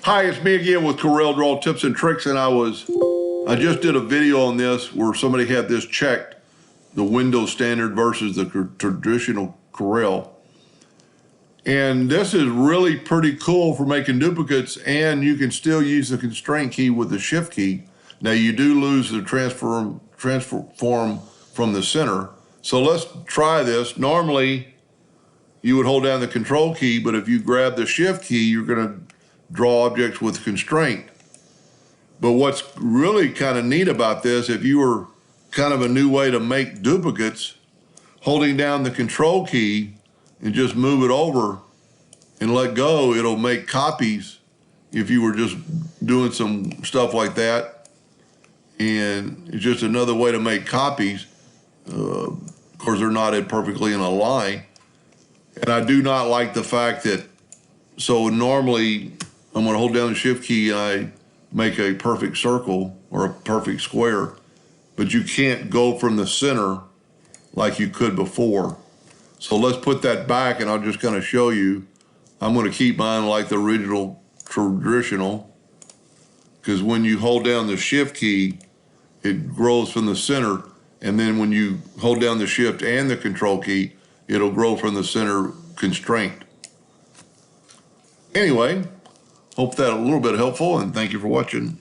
Hi, it's me again with Corel Draw Tips and Tricks, and I just did a video on this where somebody had this checked, the Windows standard versus the traditional Corel. And this is really pretty cool for making duplicates, and you can still use the constraint key with the shift key. Now you do lose the transform from the center. So let's try this. Normally you would hold down the control key, but if you grab the shift key, you're gonna draw objects with constraint. But what's really kind of neat about this, if you were kind of a new way to make duplicates, holding down the control key and just move it over and let go, it'll make copies if you were just doing some stuff like that. And it's just another way to make copies. Of course, they're not perfectly in a line. And I do not like the fact that, so normally I'm going to hold down the shift key and I make a perfect circle or a perfect square, but you can't go from the center like you could before. So let's put that back, and I'll just kind of show you. I'm going to keep mine like the original traditional, because when you hold down the shift key, it grows from the center, and then when you hold down the shift and the control key, it'll grow from the center constraint. Anyway, hope that a little bit helpful, and thank you for watching.